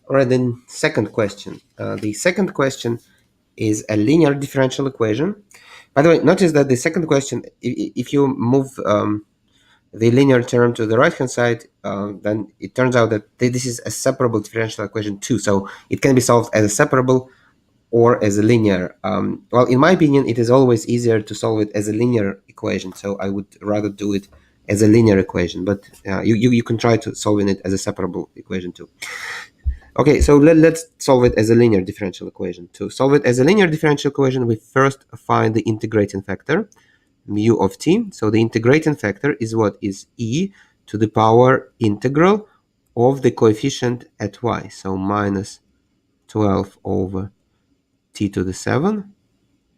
All right, then second question. The second question is a linear differential equation. By the way, notice that the second question, if you move the linear term to the right-hand side, then it turns out that this is a separable differential equation too. So it can be solved as a separable or as a linear. Well, in my opinion, it is always easier to solve it as a linear equation. So I would rather do it as a linear equation, but you can try to solving it as a separable equation too. Okay, so let's solve it as a linear differential equation. To solve it as a linear differential equation, we first find the integrating factor, mu of t. So the integrating factor is what? Is e to the power integral of the coefficient at y. So minus 12 over t to the 7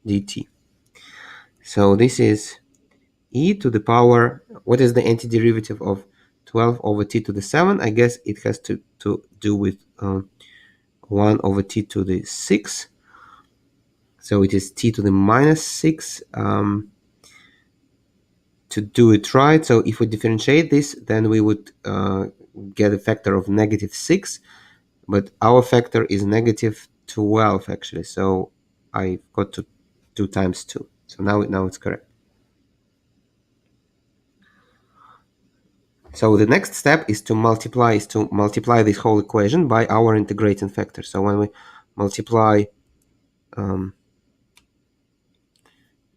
dt. So this is e to the power, what is the antiderivative of 12 over t to the 7? I guess it has to do with 1 over t to the 6. So it is t to the minus 6. To do it right, so if we differentiate this, then we would get a factor of negative 6. But our factor is negative 12, actually. So I got to 2 times 2. So now it's correct. So the next step is to multiply this whole equation by our integrating factor. So when we multiply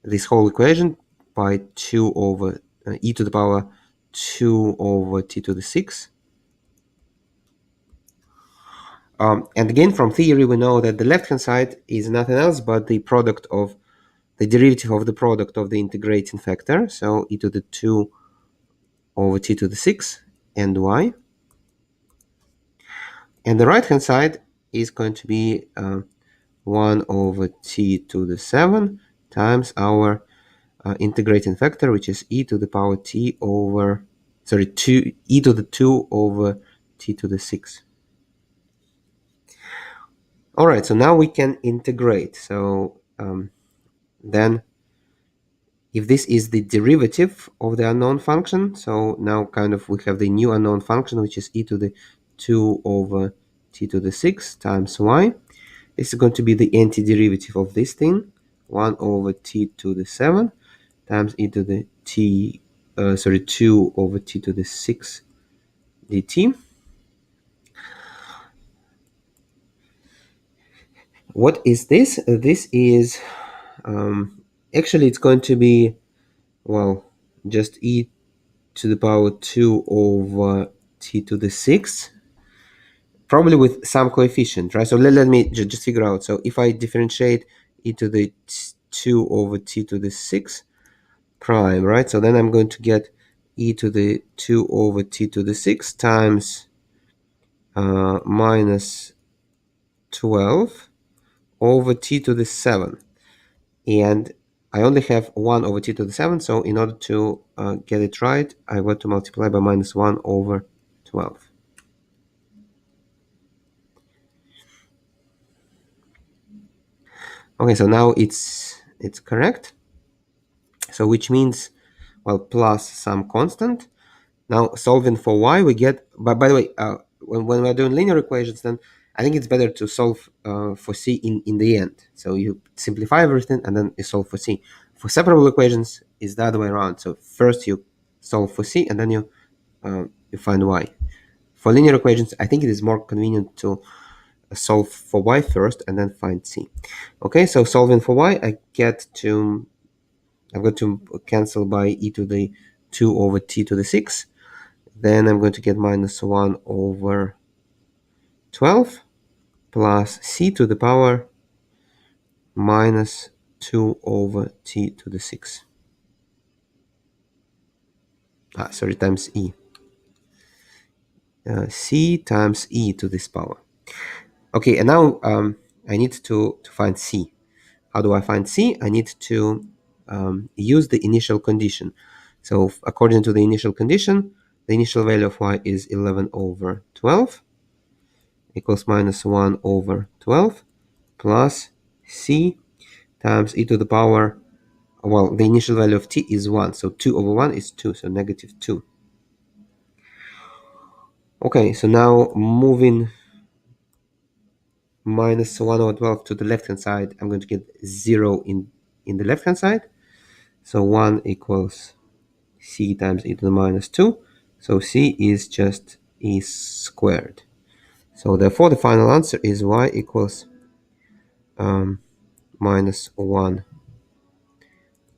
this whole equation by 2 over e to the power 2 over t to the 6. And again, from theory, we know that the left-hand side is nothing else but the product of the derivative of the product of the integrating factor. So e to the 2 over t to the 6 and y. And the right-hand side is going to be 1 over t to the 7 times our integrating factor, which is e to the power t over, sorry, 2 e to the 2 over t to the 6. All right, so now we can integrate. So then if this is the derivative of the unknown function, so now kind of we have the new unknown function, which is e to the 2 over t to the 6 times y. This is going to be the antiderivative of this thing, 1 over t to the 7 times e to the 2 over t to the 6 dt. What is this? This is actually it's going to be, well, just e to the power 2 over t to the 6, probably with some coefficient, right? So let me just figure out. So if I differentiate e to the 2 over t to the 6 prime, right? So then I'm going to get e to the 2 over t to the 6 times minus 12 over t to the 7. And I only have 1 over t to the 7, so in order to get it right, I want to multiply by minus 1 over 12. Okay, so now it's correct. So which means, well, plus some constant. Now solving for y, we get, but by the way, when we're doing linear equations, then I think it's better to solve for c in the end. So you simplify everything and then you solve for c. For separable equations, it's the other way around. So first you solve for c and then you find y. For linear equations, I think it is more convenient to solve for y first and then find c. Okay, so solving for y, I've got to cancel by e to the 2 over t to the 6. Then I'm going to get minus 1 over 12 plus c to the power minus 2 over t to the 6. Times e. C times e to this power. Okay, and now I need to find c. How do I find c? I need to use the initial condition. So according to the initial condition, the initial value of y is 11 over 12 equals minus 1 over 12 plus c times e to the power, well, the initial value of t is 1, so 2 over 1 is 2, so negative 2. Okay, so now moving minus 1 over 12 to the left hand side, I'm going to get 0 in the left hand side. So 1 equals c times e to the minus 2. So c is just e squared. So therefore the final answer is y equals minus 1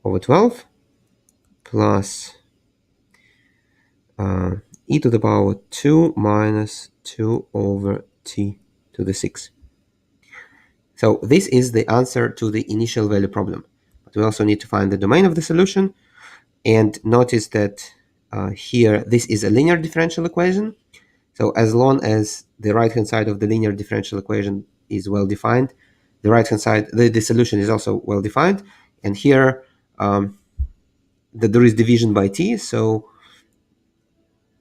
over 12 plus e to the power 2 minus 2 over t to the 6. So this is the answer to the initial value problem. But we also need to find the domain of the solution. And notice that here this is a linear differential equation. So as long as the right-hand side of the linear differential equation is well defined, the right-hand side, the solution is also well defined. And here there is division by t, so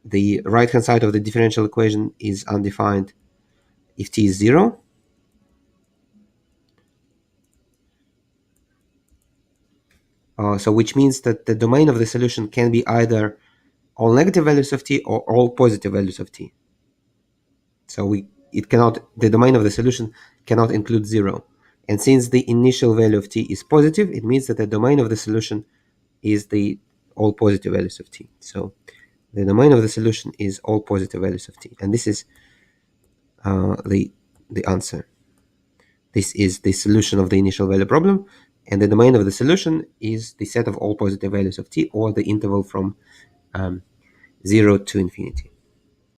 the right-hand side of the differential equation is undefined if t is 0. So which means that the domain of the solution can be either all negative values of t or all positive values of t. So the domain of the solution cannot include 0. And since the initial value of t is positive, it means that the domain of the solution is the all positive values of t. So the domain of the solution is all positive values of t. And this is the answer. This is the solution of the initial value problem. And the domain of the solution is the set of all positive values of t, or the interval from 0 to infinity.